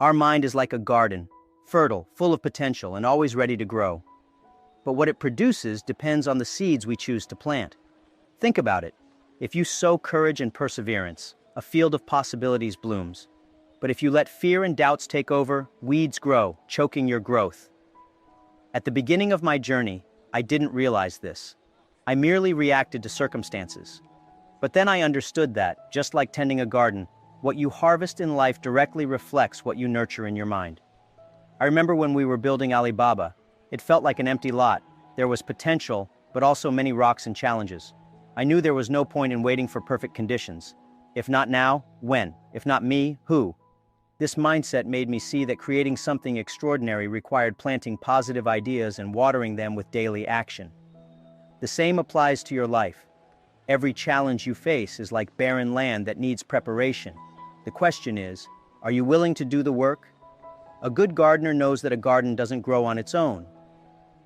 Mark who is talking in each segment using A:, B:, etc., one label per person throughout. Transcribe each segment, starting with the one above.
A: Our mind is like a garden, fertile, full of potential, and always ready to grow. But what it produces depends on the seeds we choose to plant. Think about it. If you sow courage and perseverance, a field of possibilities blooms. But if you let fear and doubts take over, weeds grow, choking your growth. At the beginning of my journey, I didn't realize this. I merely reacted to circumstances. But then I understood that, just like tending a garden, what you harvest in life directly reflects what you nurture in your mind. I remember when we were building Alibaba, it felt like an empty lot. There was potential, but also many rocks and challenges. I knew there was no point in waiting for perfect conditions. If not now, when? If not me, who? This mindset made me see that creating something extraordinary required planting positive ideas and watering them with daily action. The same applies to your life. Every challenge you face is like barren land that needs preparation. The question is, are you willing to do the work? A good gardener knows that a garden doesn't grow on its own.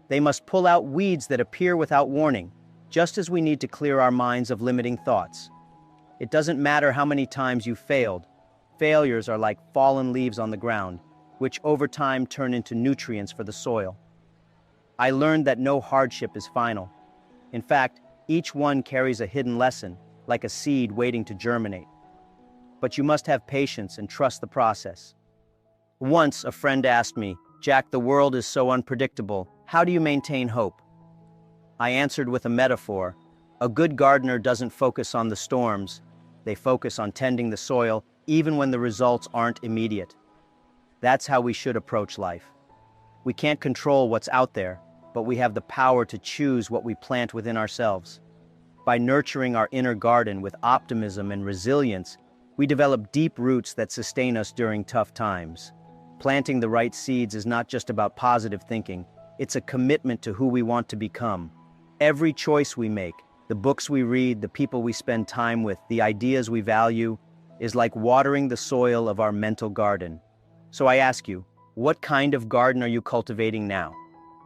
A: They must pull out weeds that appear without warning, just as we need to clear our minds of limiting thoughts. It doesn't matter how many times you failed. Failures are like fallen leaves on the ground, which over time turn into nutrients for the soil. I learned that no hardship is final. In fact, each one carries a hidden lesson, like a seed waiting to germinate. But you must have patience and trust the process. Once a friend asked me, "Jack, the world is so unpredictable. How do you maintain hope?" I answered with a metaphor. A good gardener doesn't focus on the storms. They focus on tending the soil, even when the results aren't immediate. That's how we should approach life. We can't control what's out there, but we have the power to choose what we plant within ourselves. By nurturing our inner garden with optimism and resilience, we develop deep roots that sustain us during tough times. Planting the right seeds is not just about positive thinking, it's a commitment to who we want to become. Every choice we make, the books we read, the people we spend time with, the ideas we value, is like watering the soil of our mental garden. So I ask you, what kind of garden are you cultivating now?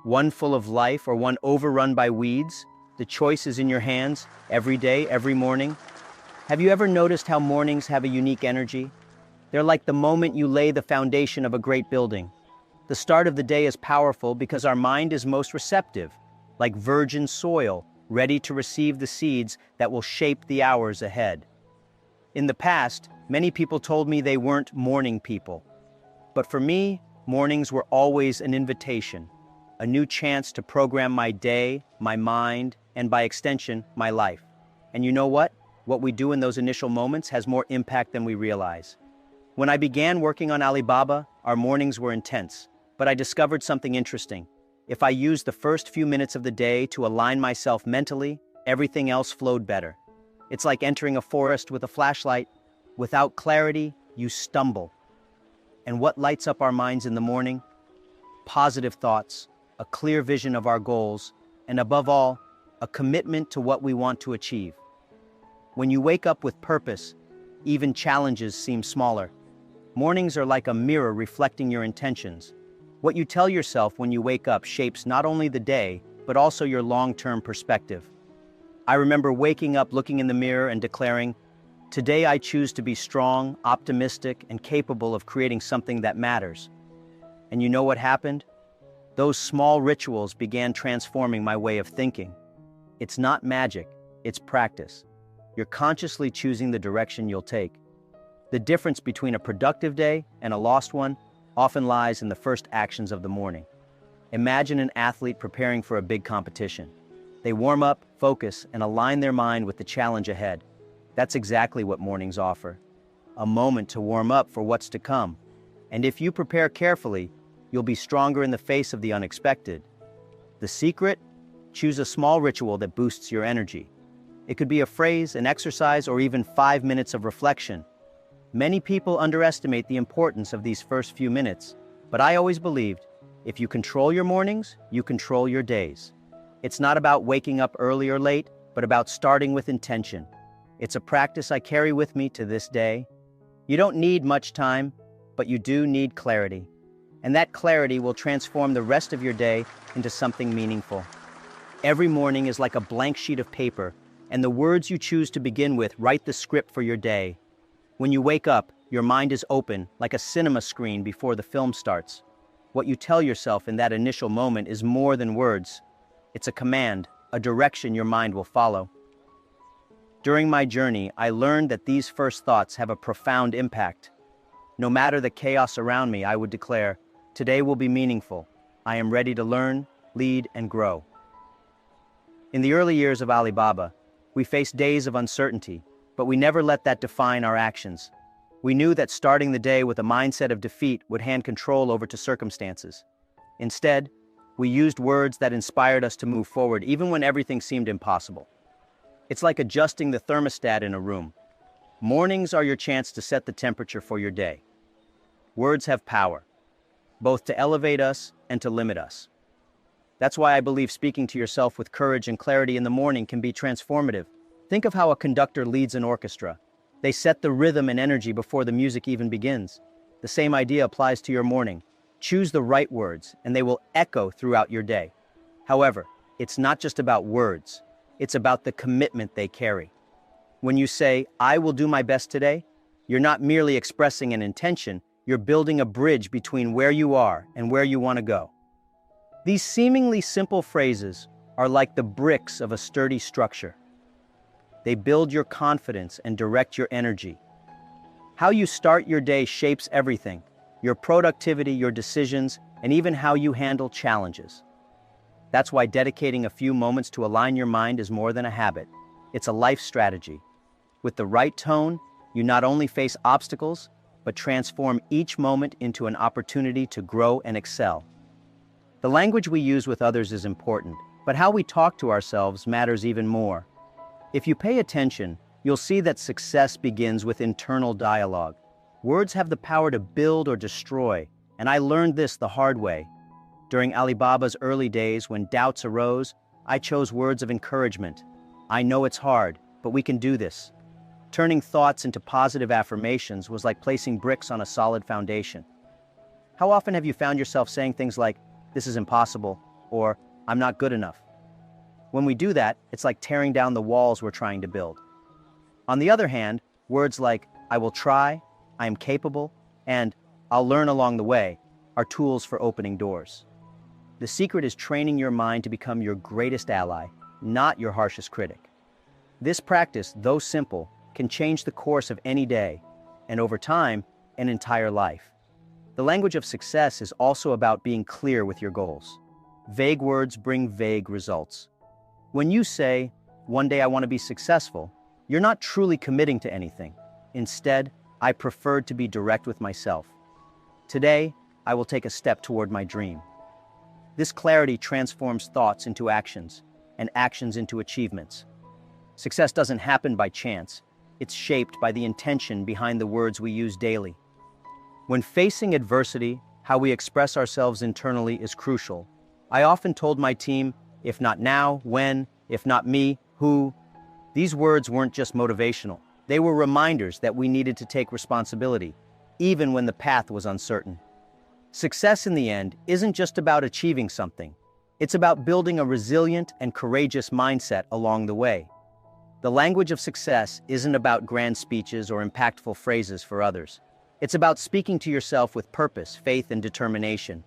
A: One full of life or one overrun by weeds? The choice is in your hands, every day, every morning. Have you ever noticed how mornings have a unique energy? They're like the moment you lay the foundation of a great building. The start of the day is powerful because our mind is most receptive, like virgin soil, ready to receive the seeds that will shape the hours ahead. In the past, many people told me they weren't morning people. But for me, mornings were always an invitation, a new chance to program my day, my mind, and by extension, my life. And you know what? What we do in those initial moments has more impact than we realize. When I began working on Alibaba, our mornings were intense, but I discovered something interesting. If I used the first few minutes of the day to align myself mentally, everything else flowed better. It's like entering a forest with a flashlight. Without clarity, you stumble. And what lights up our minds in the morning? Positive thoughts, a clear vision of our goals, and above all, a commitment to what we want to achieve. When you wake up with purpose, even challenges seem smaller. Mornings are like a mirror reflecting your intentions. What you tell yourself when you wake up shapes not only the day, but also your long-term perspective. I remember waking up, looking in the mirror and declaring, "Today I choose to be strong, optimistic, and capable of creating something that matters." And you know what happened? Those small rituals began transforming my way of thinking. It's not magic, it's practice. You're consciously choosing the direction you'll take. The difference between a productive day and a lost one often lies in the first actions of the morning. Imagine an athlete preparing for a big competition. They warm up, focus, and align their mind with the challenge ahead. That's exactly what mornings offer. A moment to warm up for what's to come. And if you prepare carefully, you'll be stronger in the face of the unexpected. The secret? Choose a small ritual that boosts your energy. It could be a phrase, an exercise, or even 5 minutes of reflection. Many people underestimate the importance of these first few minutes, but I always believed, if you control your mornings, you control your days. It's not about waking up early or late, but about starting with intention. It's a practice I carry with me to this day. You don't need much time, but you do need clarity. And that clarity will transform the rest of your day into something meaningful. Every morning is like a blank sheet of paper, and the words you choose to begin with write the script for your day. When you wake up, your mind is open like a cinema screen before the film starts. What you tell yourself in that initial moment is more than words. It's a command, a direction your mind will follow. During my journey, I learned that these first thoughts have a profound impact. No matter the chaos around me, I would declare, "Today will be meaningful. I am ready to learn, lead, and grow." In the early years of Alibaba, we faced days of uncertainty, but we never let that define our actions. We knew that starting the day with a mindset of defeat would hand control over to circumstances. Instead, we used words that inspired us to move forward even when everything seemed impossible. It's like adjusting the thermostat in a room. Mornings are your chance to set the temperature for your day. Words have power, both to elevate us and to limit us. That's why I believe speaking to yourself with courage and clarity in the morning can be transformative. Think of how a conductor leads an orchestra. They set the rhythm and energy before the music even begins. The same idea applies to your morning. Choose the right words, and they will echo throughout your day. However, it's not just about words. It's about the commitment they carry. When you say, "I will do my best today," you're not merely expressing an intention, you're building a bridge between where you are and where you want to go. These seemingly simple phrases are like the bricks of a sturdy structure. They build your confidence and direct your energy. How you start your day shapes everything: your productivity, your decisions, and even how you handle challenges. That's why dedicating a few moments to align your mind is more than a habit. It's a life strategy. With the right tone, you not only face obstacles, but transform each moment into an opportunity to grow and excel. The language we use with others is important, but how we talk to ourselves matters even more. If you pay attention, you'll see that success begins with internal dialogue. Words have the power to build or destroy, and I learned this the hard way. During Alibaba's early days, when doubts arose, I chose words of encouragement. "I know it's hard, but we can do this." Turning thoughts into positive affirmations was like placing bricks on a solid foundation. How often have you found yourself saying things like, "This is impossible," or "I'm not good enough"? When we do that, it's like tearing down the walls we're trying to build. On the other hand, words like, "I will try," "I am capable," and "I'll learn along the way" are tools for opening doors. The secret is training your mind to become your greatest ally, not your harshest critic. This practice, though simple, can change the course of any day, and over time, an entire life. The language of success is also about being clear with your goals. Vague words bring vague results. When you say, "One day I want to be successful," you're not truly committing to anything. Instead, I preferred to be direct with myself. Today, I will take a step toward my dream. This clarity transforms thoughts into actions, and actions into achievements. Success doesn't happen by chance. It's shaped by the intention behind the words we use daily. When facing adversity, how we express ourselves internally is crucial. I often told my team, "If not now, when? If not me, who?" These words weren't just motivational. They were reminders that we needed to take responsibility, even when the path was uncertain. Success in the end isn't just about achieving something. It's about building a resilient and courageous mindset along the way. The language of success isn't about grand speeches or impactful phrases for others. It's about speaking to yourself with purpose, faith, and determination.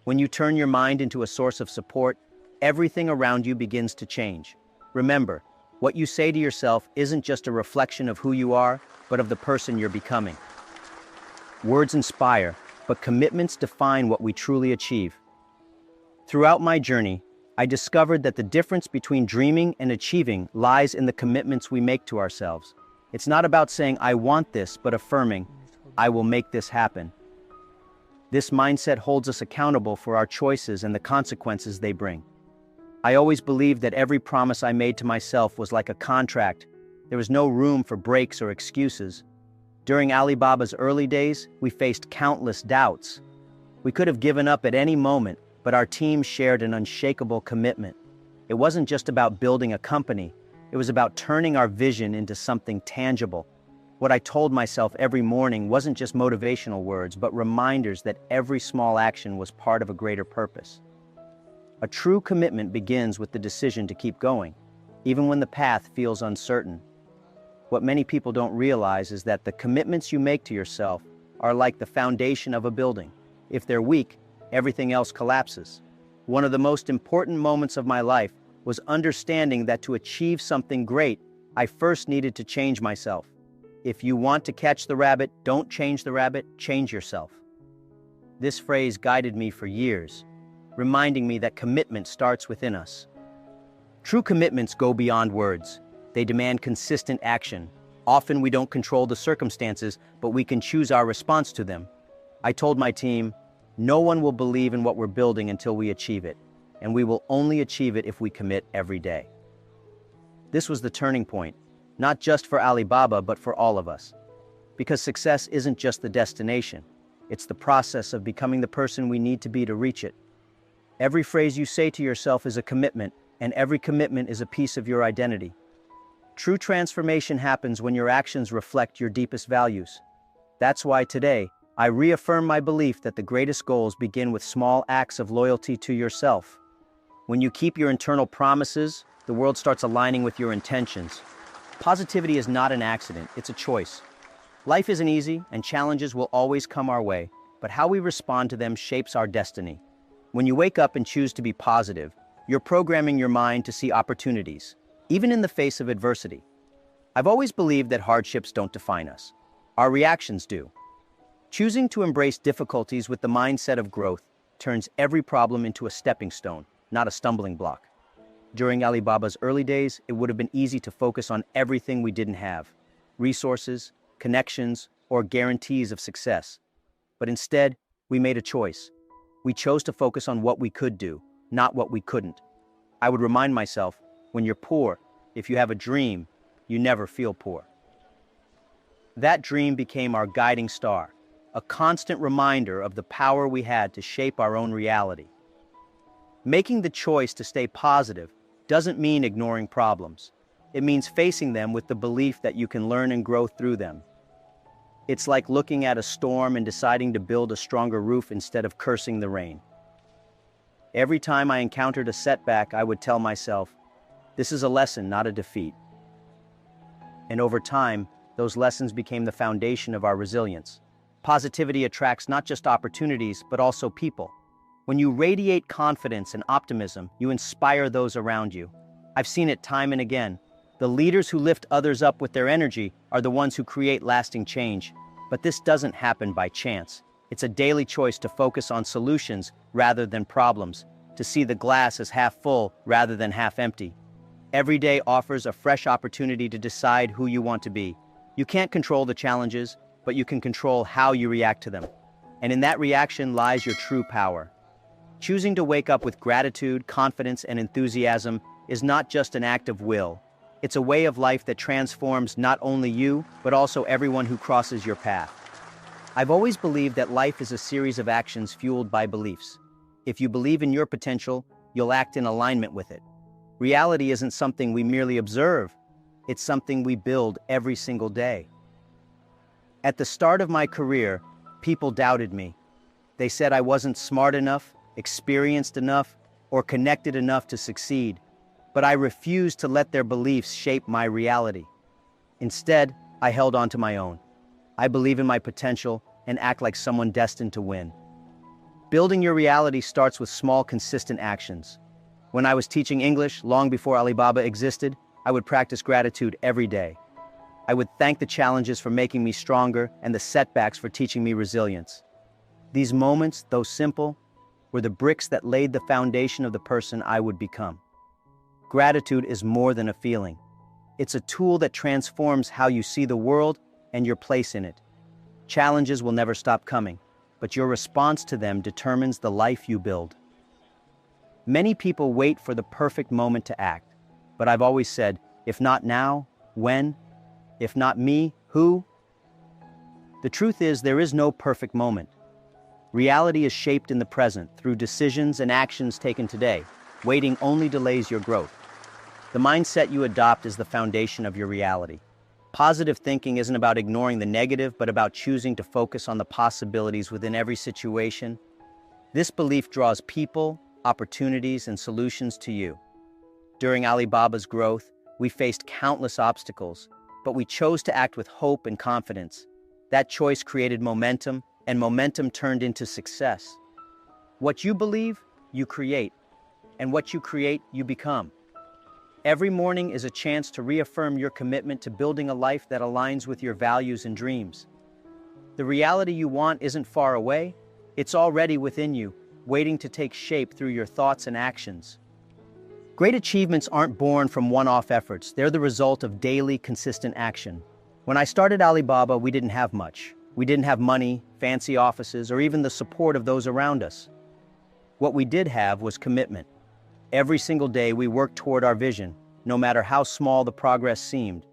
A: When you turn your mind into a source of support, everything around you begins to change. Remember, what you say to yourself isn't just a reflection of who you are, but of the person you're becoming. Words inspire, but commitments define what we truly achieve. Throughout my journey, I discovered that the difference between dreaming and achieving lies in the commitments we make to ourselves. It's not about saying, "I want this," but affirming, "I will make this happen." This mindset holds us accountable for our choices and the consequences they bring. I always believed that every promise I made to myself was like a contract. There was no room for breaks or excuses. During Alibaba's early days, we faced countless doubts. We could have given up at any moment, but our team shared an unshakable commitment. It wasn't just about building a company. It was about turning our vision into something tangible. What I told myself every morning wasn't just motivational words, but reminders that every small action was part of a greater purpose. A true commitment begins with the decision to keep going, even when the path feels uncertain. What many people don't realize is that the commitments you make to yourself are like the foundation of a building. If they're weak, everything else collapses. One of the most important moments of my life was understanding that to achieve something great, I first needed to change myself. If you want to catch the rabbit, don't change the rabbit, change yourself. This phrase guided me for years, reminding me that commitment starts within us. True commitments go beyond words. They demand consistent action. Often we don't control the circumstances, but we can choose our response to them. I told my team, no one will believe in what we're building until we achieve it, and we will only achieve it if we commit every day. This was the turning point, not just for Alibaba, but for all of us. Because success isn't just the destination, it's the process of becoming the person we need to be to reach it. Every phrase you say to yourself is a commitment, and every commitment is a piece of your identity. True transformation happens when your actions reflect your deepest values. That's why today, I reaffirm my belief that the greatest goals begin with small acts of loyalty to yourself. When you keep your internal promises, the world starts aligning with your intentions. Positivity is not an accident, it's a choice. Life isn't easy, and challenges will always come our way, but how we respond to them shapes our destiny. When you wake up and choose to be positive, you're programming your mind to see opportunities, even in the face of adversity. I've always believed that hardships don't define us. Our reactions do. Choosing to embrace difficulties with the mindset of growth turns every problem into a stepping stone, not a stumbling block. During Alibaba's early days, it would have been easy to focus on everything we didn't have: resources, connections, or guarantees of success. But instead, we made a choice. We chose to focus on what we could do, not what we couldn't. I would remind myself, when you're poor, if you have a dream, you never feel poor. That dream became our guiding star, a constant reminder of the power we had to shape our own reality. Making the choice to stay positive doesn't mean ignoring problems. It means facing them with the belief that you can learn and grow through them. It's like looking at a storm and deciding to build a stronger roof instead of cursing the rain. Every time I encountered a setback, I would tell myself, this is a lesson, not a defeat. And over time, those lessons became the foundation of our resilience. Positivity attracts not just opportunities, but also people. When you radiate confidence and optimism, you inspire those around you. I've seen it time and again. The leaders who lift others up with their energy are the ones who create lasting change. But this doesn't happen by chance. It's a daily choice to focus on solutions rather than problems, to see the glass as half full rather than half empty. Every day offers a fresh opportunity to decide who you want to be. You can't control the challenges, but you can control how you react to them. And in that reaction lies your true power. Choosing to wake up with gratitude, confidence, and enthusiasm is not just an act of will. It's a way of life that transforms not only you, but also everyone who crosses your path. I've always believed that life is a series of actions fueled by beliefs. If you believe in your potential, you'll act in alignment with it. Reality isn't something we merely observe. It's something we build every single day. At the start of my career, people doubted me. They said I wasn't smart enough, experienced enough, or connected enough to succeed. But I refused to let their beliefs shape my reality. Instead, I held on to my own. I believe in my potential and act like someone destined to win. Building your reality starts with small, consistent actions. When I was teaching English, long before Alibaba existed, I would practice gratitude every day. I would thank the challenges for making me stronger and the setbacks for teaching me resilience. These moments, though simple, were the bricks that laid the foundation of the person I would become. Gratitude is more than a feeling. It's a tool that transforms how you see the world and your place in it. Challenges will never stop coming, but your response to them determines the life you build. Many people wait for the perfect moment to act, but I've always said, if not now, when? If not me, who? The truth is, there is no perfect moment. Reality is shaped in the present through decisions and actions taken today. Waiting only delays your growth. The mindset you adopt is the foundation of your reality. Positive thinking isn't about ignoring the negative, but about choosing to focus on the possibilities within every situation. This belief draws people, opportunities, and solutions to you. During Alibaba's growth, we faced countless obstacles, but we chose to act with hope and confidence. That choice created momentum, and momentum turned into success. What you believe, you create, and what you create, you become. Every morning is a chance to reaffirm your commitment to building a life that aligns with your values and dreams. The reality you want isn't far away, it's already within you, waiting to take shape through your thoughts and actions. Great achievements aren't born from one-off efforts, they're the result of daily, consistent action. When I started Alibaba, we didn't have much. We didn't have money, fancy offices, or even the support of those around us. What we did have was commitment. Every single day we worked toward our vision, no matter how small the progress seemed.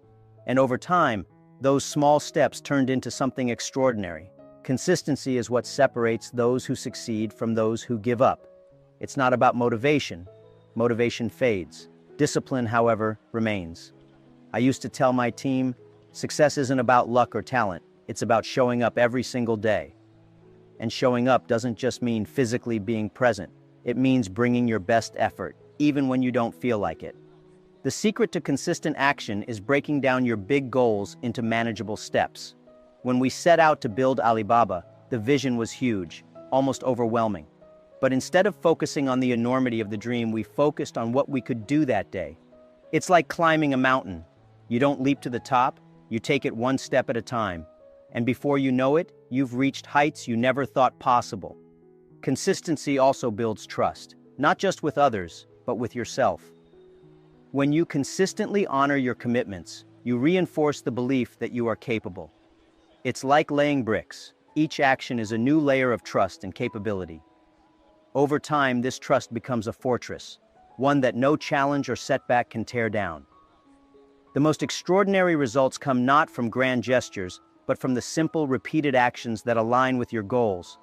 A: And over time, those small steps turned into something extraordinary. Consistency is what separates those who succeed from those who give up. It's not about motivation. Motivation fades. Discipline, however, remains. I used to tell my team, success isn't about luck or talent. It's about showing up every single day. And showing up doesn't just mean physically being present. It means bringing your best effort, even when you don't feel like it. The secret to consistent action is breaking down your big goals into manageable steps. When we set out to build Alibaba, the vision was huge, almost overwhelming. But instead of focusing on the enormity of the dream, we focused on what we could do that day. It's like climbing a mountain. You don't leap to the top, you take it one step at a time. And before you know it, you've reached heights you never thought possible. Consistency also builds trust, not just with others, but with yourself. When you consistently honor your commitments, you reinforce the belief that you are capable. It's like laying bricks. Each action is a new layer of trust and capability. Over time, this trust becomes a fortress, one that no challenge or setback can tear down. The most extraordinary results come not from grand gestures, but from the simple, repeated actions that align with your goals.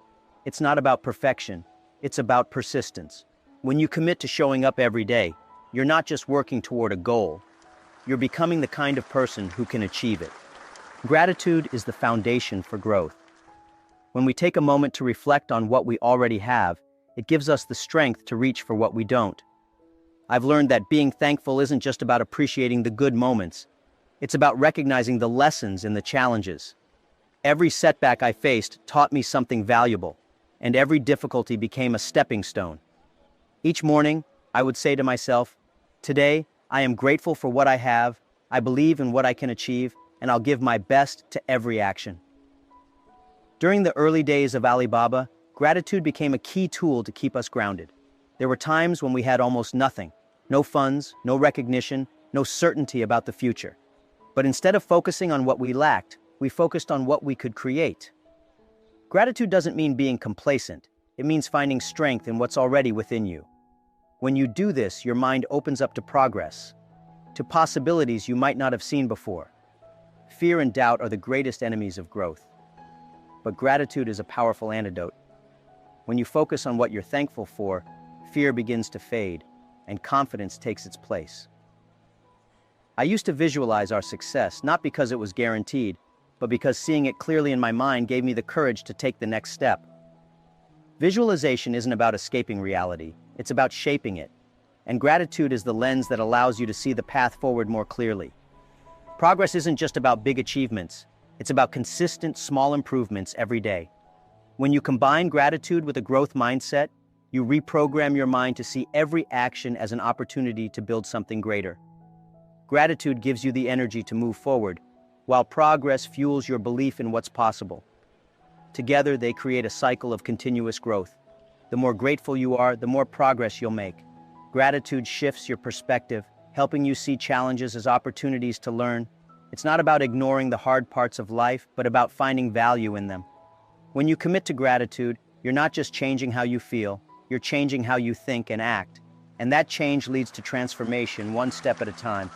A: It's not about perfection, it's about persistence. When you commit to showing up every day, you're not just working toward a goal, you're becoming the kind of person who can achieve it. Gratitude is the foundation for growth. When we take a moment to reflect on what we already have, it gives us the strength to reach for what we don't. I've learned that being thankful isn't just about appreciating the good moments, it's about recognizing the lessons in the challenges. Every setback I faced taught me something valuable, and every difficulty became a stepping stone. Each morning, I would say to myself, today, I am grateful for what I have, I believe in what I can achieve, and I'll give my best to every action. During the early days of Alibaba, gratitude became a key tool to keep us grounded. There were times when we had almost nothing, no funds, no recognition, no certainty about the future. But instead of focusing on what we lacked, we focused on what we could create. Gratitude doesn't mean being complacent, it means finding strength in what's already within you. When you do this, your mind opens up to progress, to possibilities you might not have seen before. Fear and doubt are the greatest enemies of growth. But gratitude is a powerful antidote. When you focus on what you're thankful for, fear begins to fade, and confidence takes its place. I used to visualize our success, not because it was guaranteed, but because seeing it clearly in my mind gave me the courage to take the next step. Visualization isn't about escaping reality, it's about shaping it. And gratitude is the lens that allows you to see the path forward more clearly. Progress isn't just about big achievements, it's about consistent, small improvements every day. When you combine gratitude with a growth mindset, you reprogram your mind to see every action as an opportunity to build something greater. Gratitude gives you the energy to move forward, while progress fuels your belief in what's possible. Together, they create a cycle of continuous growth. The more grateful you are, the more progress you'll make. Gratitude shifts your perspective, helping you see challenges as opportunities to learn. It's not about ignoring the hard parts of life, but about finding value in them. When you commit to gratitude, you're not just changing how you feel, you're changing how you think and act. And that change leads to transformation, one step at a time.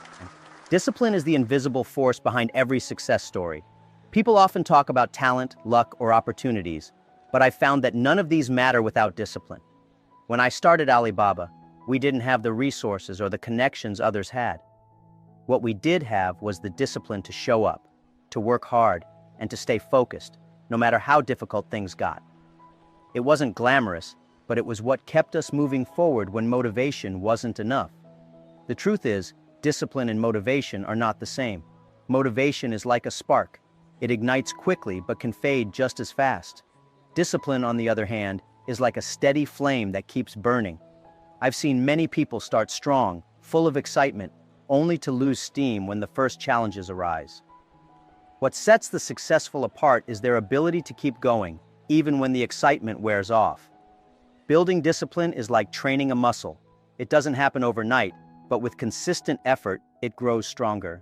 A: Discipline is the invisible force behind every success story. People often talk about talent, luck, or opportunities, but I found that none of these matter without discipline. When I started Alibaba, we didn't have the resources or the connections others had. What we did have was the discipline to show up, to work hard, and to stay focused, no matter how difficult things got. It wasn't glamorous, but it was what kept us moving forward when motivation wasn't enough. The truth is, discipline and motivation are not the same. Motivation is like a spark. It ignites quickly but can fade just as fast. Discipline, on the other hand, is like a steady flame that keeps burning. I've seen many people start strong, full of excitement, only to lose steam when the first challenges arise. What sets the successful apart is their ability to keep going, even when the excitement wears off. Building discipline is like training a muscle. It doesn't happen overnight, but with consistent effort, it grows stronger.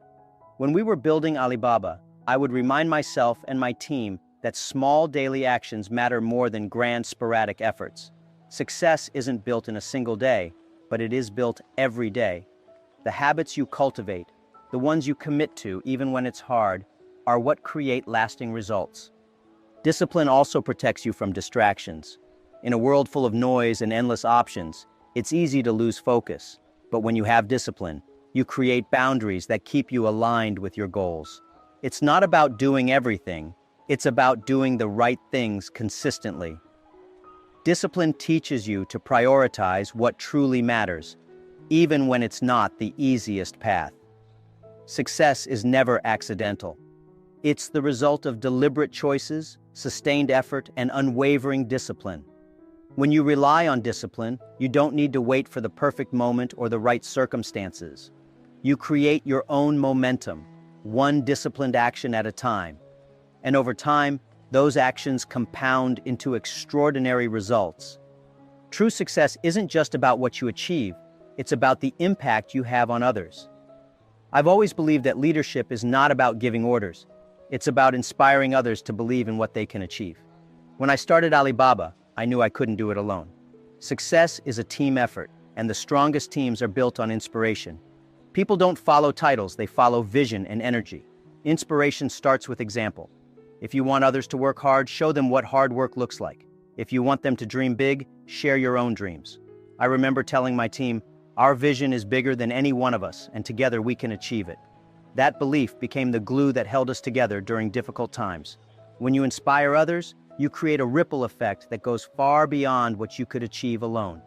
A: When we were building Alibaba, I would remind myself and my team that small daily actions matter more than grand sporadic efforts. Success isn't built in a single day, but it is built every day. The habits you cultivate, the ones you commit to even when it's hard, are what create lasting results. Discipline also protects you from distractions. In a world full of noise and endless options, it's easy to lose focus. But when you have discipline, you create boundaries that keep you aligned with your goals. It's not about doing everything, it's about doing the right things consistently. Discipline teaches you to prioritize what truly matters, even when it's not the easiest path. Success is never accidental. It's the result of deliberate choices, sustained effort, and unwavering discipline. When you rely on discipline, you don't need to wait for the perfect moment or the right circumstances. You create your own momentum, one disciplined action at a time. And over time, those actions compound into extraordinary results. True success isn't just about what you achieve, it's about the impact you have on others. I've always believed that leadership is not about giving orders. It's about inspiring others to believe in what they can achieve. When I started Alibaba, I knew I couldn't do it alone. Success is a team effort, and the strongest teams are built on inspiration. People don't follow titles, they follow vision and energy. Inspiration starts with example. If you want others to work hard, show them what hard work looks like. If you want them to dream big, share your own dreams. I remember telling my team, our vision is bigger than any one of us, and together we can achieve it. That belief became the glue that held us together during difficult times. When you inspire others, you create a ripple effect that goes far beyond what you could achieve alone.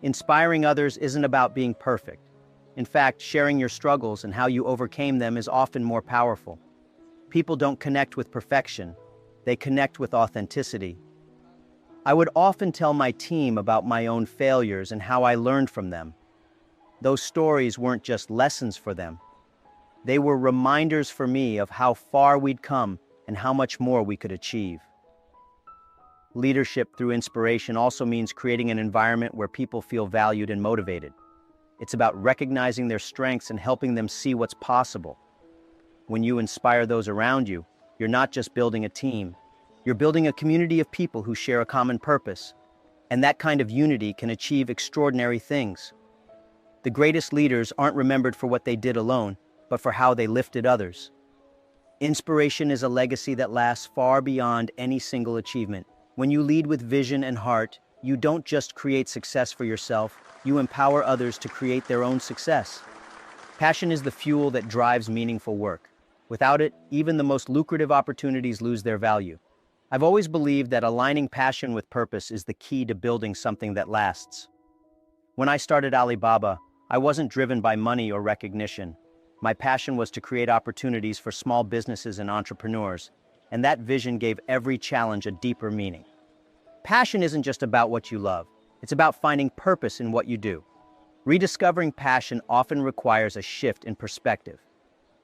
A: Inspiring others isn't about being perfect. In fact, sharing your struggles and how you overcame them is often more powerful. People don't connect with perfection, they connect with authenticity. I would often tell my team about my own failures and how I learned from them. Those stories weren't just lessons for them. They were reminders for me of how far we'd come and how much more we could achieve. Leadership through inspiration also means creating an environment where people feel valued and motivated. It's about recognizing their strengths and helping them see what's possible. When you inspire those around you, you're not just building a team, you're building a community of people who share a common purpose. And that kind of unity can achieve extraordinary things. The greatest leaders aren't remembered for what they did alone, but for how they lifted others. Inspiration is a legacy that lasts far beyond any single achievement. When you lead with vision and heart, you don't just create success for yourself, you empower others to create their own success. Passion is the fuel that drives meaningful work. Without it, even the most lucrative opportunities lose their value. I've always believed that aligning passion with purpose is the key to building something that lasts. When I started Alibaba, I wasn't driven by money or recognition. My passion was to create opportunities for small businesses and entrepreneurs, and that vision gave every challenge a deeper meaning. Passion isn't just about what you love, it's about finding purpose in what you do. Rediscovering passion often requires a shift in perspective.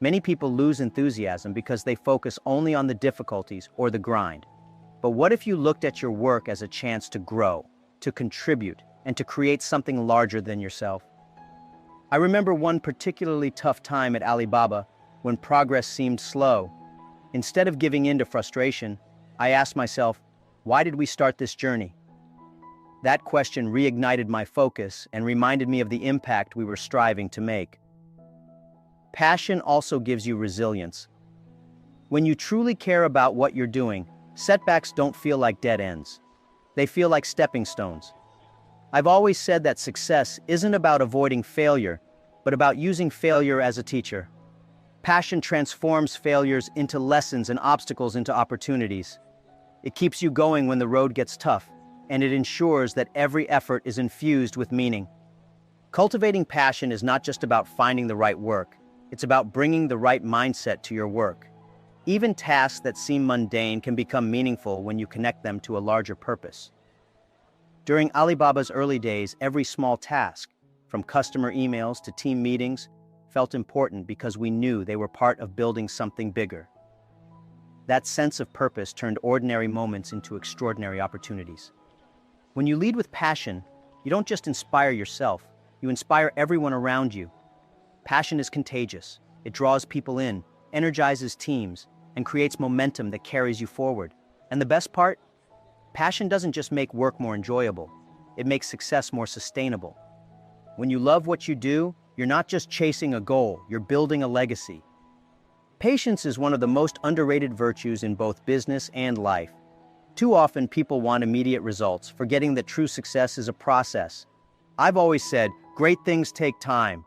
A: Many people lose enthusiasm because they focus only on the difficulties or the grind. But what if you looked at your work as a chance to grow, to contribute, and to create something larger than yourself? I remember one particularly tough time at Alibaba when progress seemed slow. Instead of giving in to frustration, I asked myself, why did we start this journey? That question reignited my focus and reminded me of the impact we were striving to make. Passion also gives you resilience. When you truly care about what you're doing, setbacks don't feel like dead ends. They feel like stepping stones. I've always said that success isn't about avoiding failure, but about using failure as a teacher. Passion transforms failures into lessons and obstacles into opportunities. It keeps you going when the road gets tough, and it ensures that every effort is infused with meaning. Cultivating passion is not just about finding the right work, It's about bringing the right mindset to your work. Even tasks that seem mundane can become meaningful when you connect them to a larger purpose. During Alibaba's early days, every small task, from customer emails to team meetings, felt important because we knew they were part of building something bigger. That sense of purpose turned ordinary moments into extraordinary opportunities. When you lead with passion, you don't just inspire yourself, you inspire everyone around you. Passion is contagious. It draws people in, energizes teams, and creates momentum that carries you forward. And the best part? Passion doesn't just make work more enjoyable, it makes success more sustainable. When you love what you do, you're not just chasing a goal, you're building a legacy. Patience is one of the most underrated virtues in both business and life. Too often, people want immediate results, forgetting that true success is a process. I've always said, great things take time.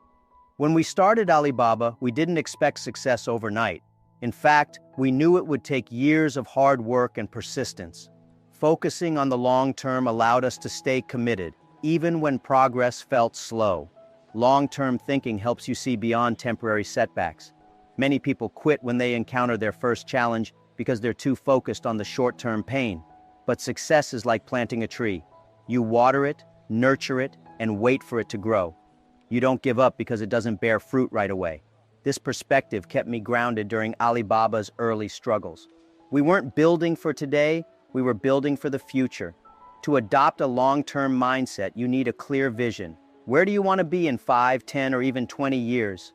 A: When we started Alibaba, we didn't expect success overnight. In fact, we knew it would take years of hard work and persistence. Focusing on the long term allowed us to stay committed, even when progress felt slow. Long-term thinking helps you see beyond temporary setbacks. Many people quit when they encounter their first challenge because they're too focused on the short-term pain. But success is like planting a tree. You water it, nurture it, and wait for it to grow. You don't give up because it doesn't bear fruit right away. This perspective kept me grounded during Alibaba's early struggles. We weren't building for today, we were building for the future. To adopt a long-term mindset, you need a clear vision. Where do you want to be in 5, 10, or even 20 years?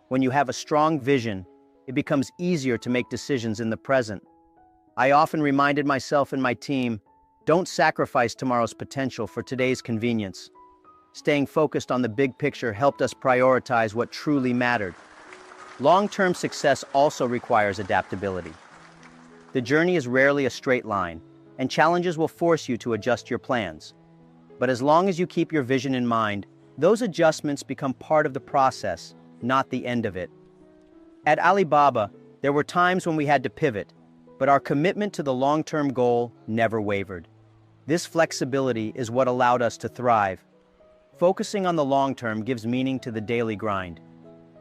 A: When you have a strong vision, it becomes easier to make decisions in the present. I often reminded myself and my team, don't sacrifice tomorrow's potential for today's convenience. Staying focused on the big picture helped us prioritize what truly mattered. Long-term success also requires adaptability. The journey is rarely a straight line, and challenges will force you to adjust your plans. But as long as you keep your vision in mind, those adjustments become part of the process, not the end of it. At Alibaba, there were times when we had to pivot, but our commitment to the long-term goal never wavered. This flexibility is what allowed us to thrive. Focusing on the long term gives meaning to the daily grind.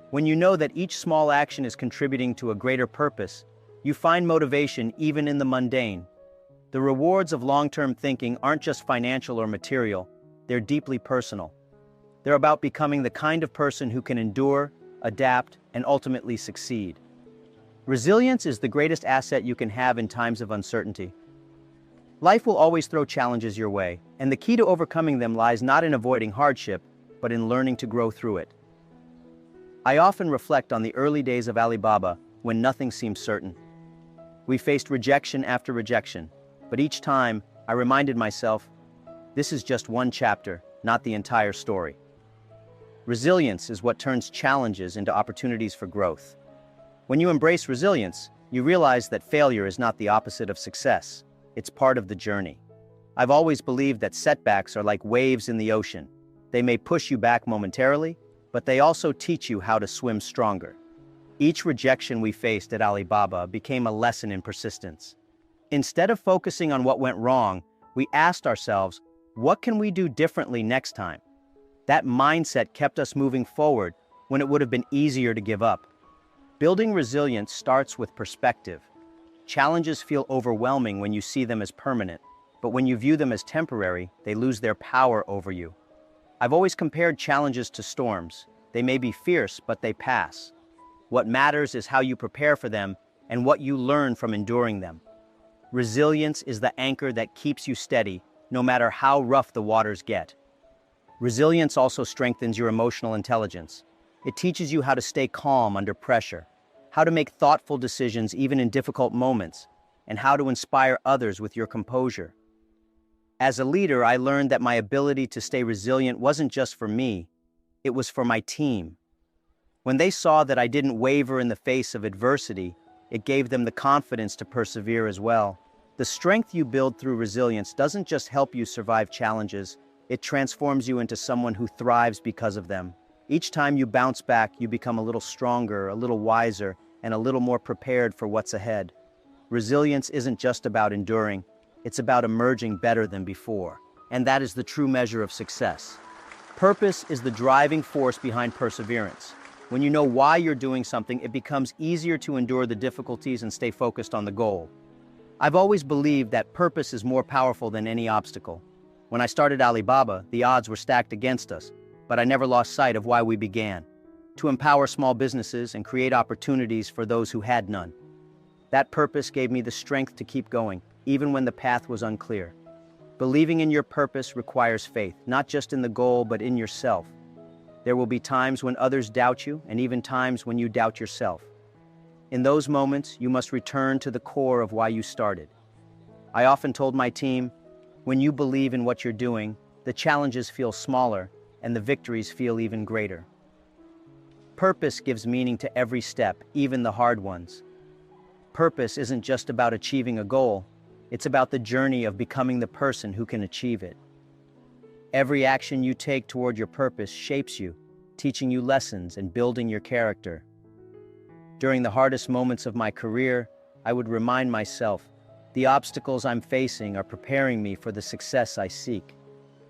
A: When you know that each small action is contributing to a greater purpose, you find motivation even in the mundane. The rewards of long-term thinking aren't just financial or material, they're deeply personal. They're about becoming the kind of person who can endure, adapt, and ultimately succeed. Resilience is the greatest asset you can have in times of uncertainty. Life will always throw challenges your way, and the key to overcoming them lies not in avoiding hardship, but in learning to grow through it. I often reflect on the early days of Alibaba when nothing seemed certain. We faced rejection after rejection, but each time I reminded myself, this is just one chapter, not the entire story. Resilience is what turns challenges into opportunities for growth. When you embrace resilience, you realize that failure is not the opposite of success. It's part of the journey. I've always believed that setbacks are like waves in the ocean. They may push you back momentarily, but they also teach you how to swim stronger. Each rejection we faced at Alibaba became a lesson in persistence. Instead of focusing on what went wrong, we asked ourselves, what can we do differently next time? That mindset kept us moving forward when it would have been easier to give up. Building resilience starts with perspective. Challenges feel overwhelming when you see them as permanent, but when you view them as temporary, they lose their power over you. I've always compared challenges to storms. They may be fierce, but they pass. What matters is how you prepare for them and what you learn from enduring them. Resilience is the anchor that keeps you steady, no matter how rough the waters get. Resilience also strengthens your emotional intelligence. It teaches you how to stay calm under pressure, how to make thoughtful decisions even in difficult moments, and how to inspire others with your composure. As a leader, I learned that my ability to stay resilient wasn't just for me, it was for my team. When they saw that I didn't waver in the face of adversity, it gave them the confidence to persevere as well. The strength you build through resilience doesn't just help you survive challenges, it transforms you into someone who thrives because of them. Each time you bounce back, you become a little stronger, a little wiser, and a little more prepared for what's ahead. Resilience isn't just about enduring, it's about emerging better than before. And that is the true measure of success. Purpose is the driving force behind perseverance. When you know why you're doing something, it becomes easier to endure the difficulties and stay focused on the goal. I've always believed that purpose is more powerful than any obstacle. When I started Alibaba, the odds were stacked against us, but I never lost sight of why we began: to empower small businesses and create opportunities for those who had none. That purpose gave me the strength to keep going, even when the path was unclear. Believing in your purpose requires faith, not just in the goal, but in yourself. There will be times when others doubt you, and even times when you doubt yourself. In those moments, you must return to the core of why you started. I often told my team, when you believe in what you're doing, the challenges feel smaller and the victories feel even greater. Purpose gives meaning to every step, even the hard ones. Purpose isn't just about achieving a goal, it's about the journey of becoming the person who can achieve it. Every action you take toward your purpose shapes you, teaching you lessons and building your character. During the hardest moments of my career, I would remind myself, the obstacles I'm facing are preparing me for the success I seek.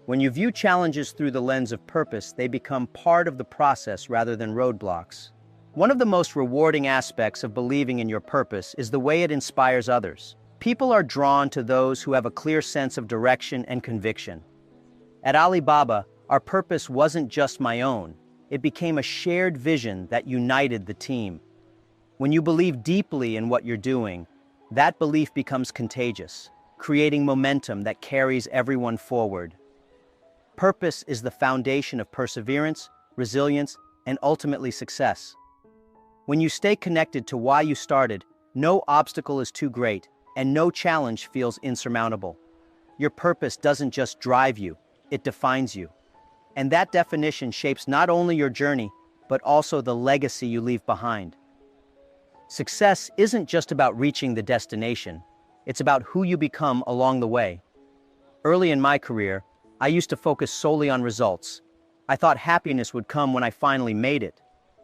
A: When you view challenges through the lens of purpose, they become part of the process rather than roadblocks. One of the most rewarding aspects of believing in your purpose is the way it inspires others. People are drawn to those who have a clear sense of direction and conviction. At Alibaba, our purpose wasn't just my own. It became a shared vision that united the team. When you believe deeply in what you're doing, that belief becomes contagious, creating momentum that carries everyone forward. Purpose is the foundation of perseverance, resilience, and ultimately success. When you stay connected to why you started, no obstacle is too great, and no challenge feels insurmountable. Your purpose doesn't just drive you, it defines you. And that definition shapes not only your journey, but also the legacy you leave behind. Success isn't just about reaching the destination, it's about who you become along the way. Early in my career, I used to focus solely on results. I thought happiness would come when I finally made it.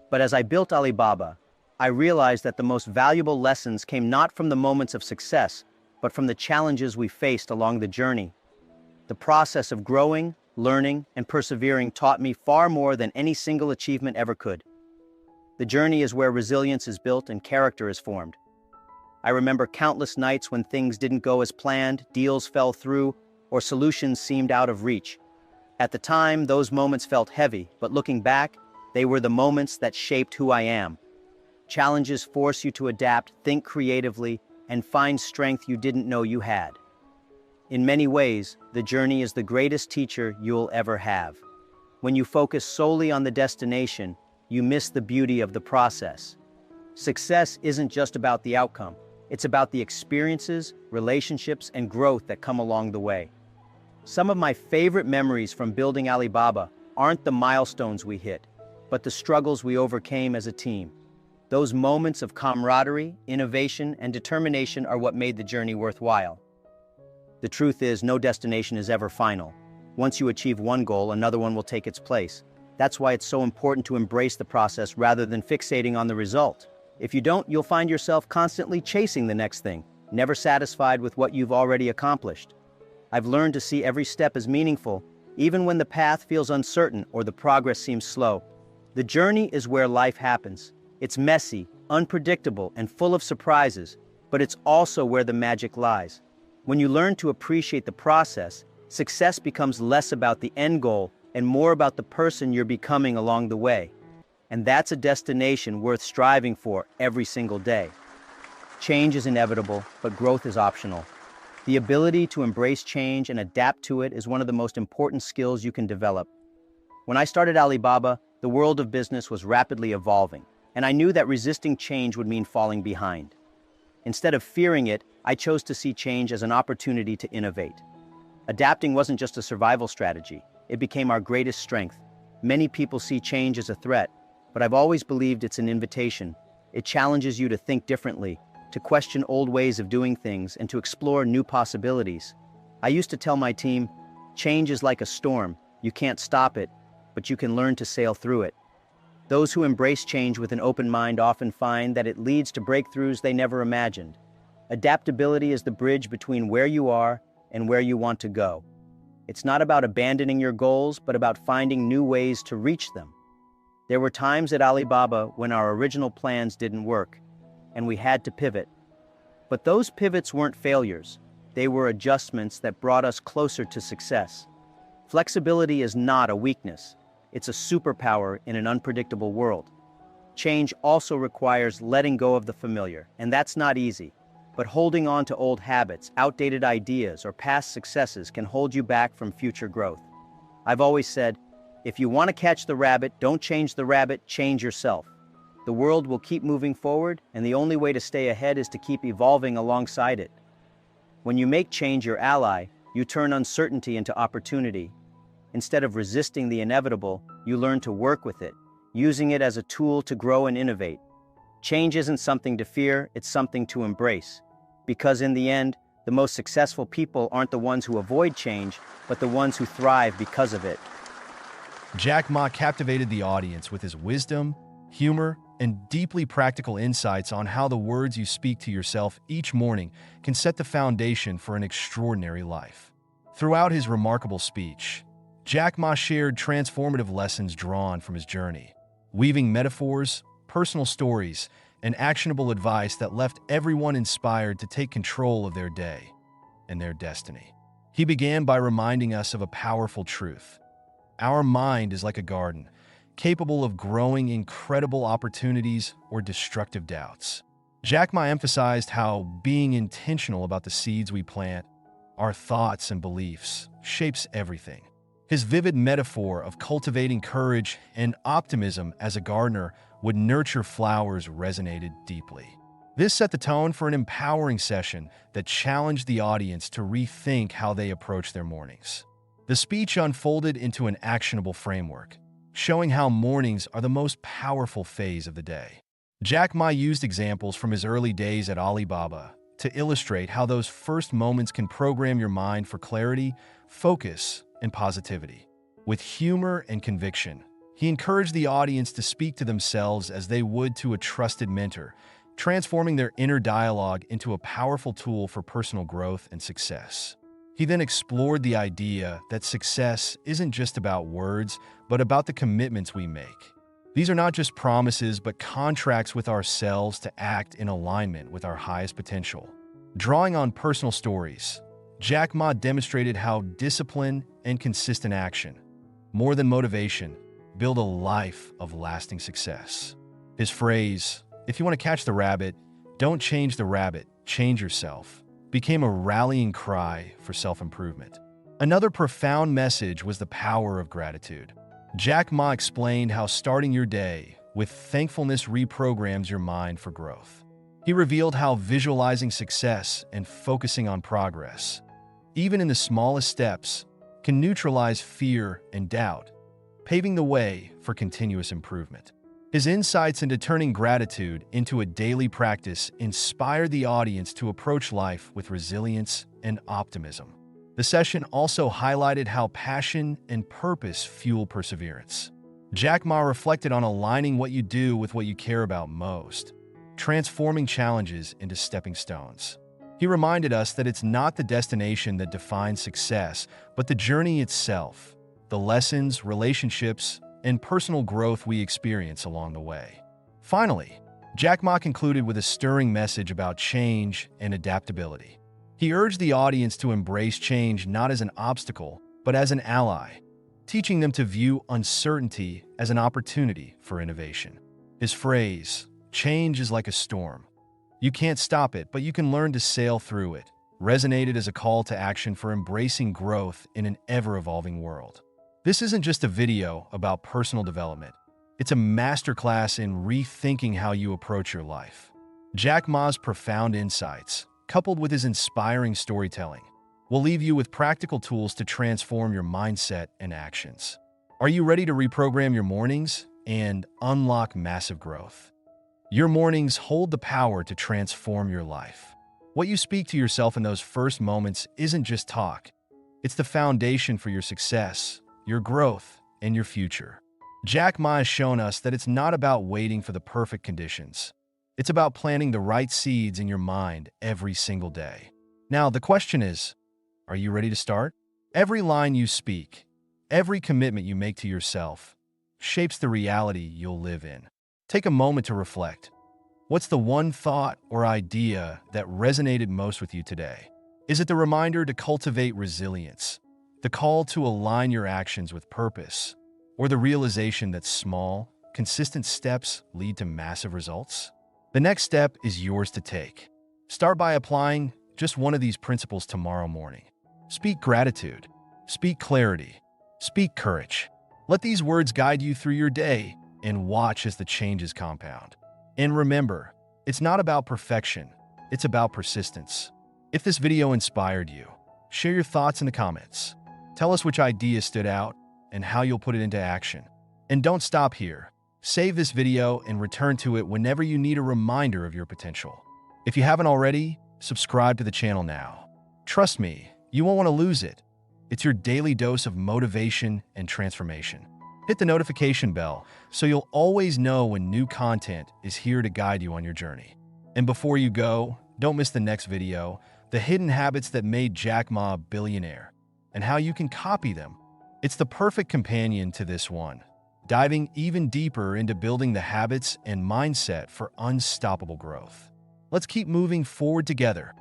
A: But as I built Alibaba, I realized that the most valuable lessons came not from the moments of success, but from the challenges we faced along the journey. The process of growing, learning, and persevering taught me far more than any single achievement ever could. The journey is where resilience is built and character is formed. I remember countless nights when things didn't go as planned, deals fell through, or solutions seemed out of reach. At the time, those moments felt heavy, but looking back, they were the moments that shaped who I am. Challenges force you to adapt, think creatively, and find strength you didn't know you had. In many ways, the journey is the greatest teacher you'll ever have. When you focus solely on the destination, you miss the beauty of the process. Success isn't just about the outcome, it's about the experiences, relationships, and growth that come along the way. Some of my favorite memories from building Alibaba aren't the milestones we hit, but the struggles we overcame as a team. Those moments of camaraderie, innovation, and determination are what made the journey worthwhile. The truth is, no destination is ever final. Once you achieve one goal, another one will take its place. That's why it's so important to embrace the process rather than fixating on the result. If you don't, you'll find yourself constantly chasing the next thing, never satisfied with what you've already accomplished. I've learned to see every step as meaningful, even when the path feels uncertain or the progress seems slow. The journey is where life happens. It's messy, unpredictable, and full of surprises, but it's also where the magic lies. When you learn to appreciate the process, success becomes less about the end goal and more about the person you're becoming along the way. And that's a destination worth striving for every single day. Change is inevitable, but growth is optional. The ability to embrace change and adapt to it is one of the most important skills you can develop. When I started Alibaba, the world of business was rapidly evolving, and I knew that resisting change would mean falling behind. Instead of fearing it, I chose to see change as an opportunity to innovate. Adapting wasn't just a survival strategy, it became our greatest strength. Many people see change as a threat, but I've always believed it's an invitation. It challenges you to think differently, to question old ways of doing things, and to explore new possibilities. I used to tell my team, change is like a storm. You can't stop it, but you can learn to sail through it. Those who embrace change with an open mind often find that it leads to breakthroughs they never imagined. Adaptability is the bridge between where you are and where you want to go. It's not about abandoning your goals, but about finding new ways to reach them. There were times at Alibaba when our original plans didn't work, and we had to pivot. But those pivots weren't failures. They were adjustments that brought us closer to success. Flexibility is not a weakness. It's a superpower in an unpredictable world. Change also requires letting go of the familiar, and that's not easy. But holding on to old habits, outdated ideas, or past successes can hold you back from future growth. I've always said, if you want to catch the rabbit, don't change the rabbit, change yourself. The world will keep moving forward, and the only way to stay ahead is to keep evolving alongside it. When you make change your ally, you turn uncertainty into opportunity. Instead of resisting the inevitable, you learn to work with it, using it as a tool to grow and innovate. Change isn't something to fear, it's something to embrace. Because in the end, the most successful people aren't the ones who avoid change, but the ones who thrive because of it.
B: Jack Ma captivated the audience with his wisdom, humor, and deeply practical insights on how the words you speak to yourself each morning can set the foundation for an extraordinary life. Throughout his remarkable speech, Jack Ma shared transformative lessons drawn from his journey, weaving metaphors, personal stories, and actionable advice that left everyone inspired to take control of their day and their destiny. He began by reminding us of a powerful truth. Our mind is like a garden, capable of growing incredible opportunities or destructive doubts. Jack Ma emphasized how being intentional about the seeds we plant, our thoughts and beliefs, shapes everything. His vivid metaphor of cultivating courage and optimism as a gardener would nurture flowers resonated deeply. This set the tone for an empowering session that challenged the audience to rethink how they approach their mornings. The speech unfolded into an actionable framework, showing how mornings are the most powerful phase of the day. Jack Ma used examples from his early days at Alibaba to illustrate how those first moments can program your mind for clarity, focus, and positivity. With humor and conviction, he encouraged the audience to speak to themselves as they would to a trusted mentor, transforming their inner dialogue into a powerful tool for personal growth and success. He then explored the idea that success isn't just about words, but about the commitments we make. These are not just promises, but contracts with ourselves to act in alignment with our highest potential. Drawing on personal stories, Jack Ma demonstrated how discipline and consistent action, more than motivation, build a life of lasting success. His phrase, "If you want to catch the rabbit, don't change the rabbit, change yourself," became a rallying cry for self-improvement. Another profound message was the power of gratitude. Jack Ma explained how starting your day with thankfulness reprograms your mind for growth. He revealed how visualizing success and focusing on progress, even in the smallest steps, can neutralize fear and doubt, paving the way for continuous improvement. His insights into turning gratitude into a daily practice inspired the audience to approach life with resilience and optimism. The session also highlighted how passion and purpose fuel perseverance. Jack Ma reflected on aligning what you do with what you care about most, transforming challenges into stepping stones. He reminded us that it's not the destination that defines success, but the journey itself, the lessons, relationships, and personal growth we experience along the way. Finally, Jack Ma concluded with a stirring message about change and adaptability. He urged the audience to embrace change not as an obstacle, but as an ally, teaching them to view uncertainty as an opportunity for innovation. His phrase, "Change is like a storm. You can't stop it, but you can learn to sail through it," resonated as a call to action for embracing growth in an ever-evolving world. This isn't just a video about personal development. It's a masterclass in rethinking how you approach your life. Jack Ma's profound insights, coupled with his inspiring storytelling, will leave you with practical tools to transform your mindset and actions. Are you ready to reprogram your mornings and unlock massive growth? Your mornings hold the power to transform your life. What you speak to yourself in those first moments isn't just talk. It's the foundation for your success, your growth, and your future. Jack Ma has shown us that it's not about waiting for the perfect conditions. It's about planting the right seeds in your mind every single day. Now, the question is, are you ready to start? Every line you speak, every commitment you make to yourself, shapes the reality you'll live in. Take a moment to reflect. What's the one thought or idea that resonated most with you today? Is it the reminder to cultivate resilience, the call to align your actions with purpose, or the realization that small, consistent steps lead to massive results? The next step is yours to take. Start by applying just one of these principles tomorrow morning. Speak gratitude, speak clarity, speak courage. Let these words guide you through your day and watch as the changes compound. And remember, it's not about perfection, it's about persistence. If this video inspired you, share your thoughts in the comments. Tell us which idea stood out and how you'll put it into action. And don't stop here. Save this video and return to it whenever you need a reminder of your potential. If you haven't already, subscribe to the channel now. Trust me, you won't want to lose it. It's your daily dose of motivation and transformation. Hit the notification bell so you'll always know when new content is here to guide you on your journey. And before you go, don't miss the next video, the hidden habits that made Jack Ma a billionaire, and how you can copy them. It's the perfect companion to this one, diving even deeper into building the habits and mindset for unstoppable growth. Let's keep moving forward together.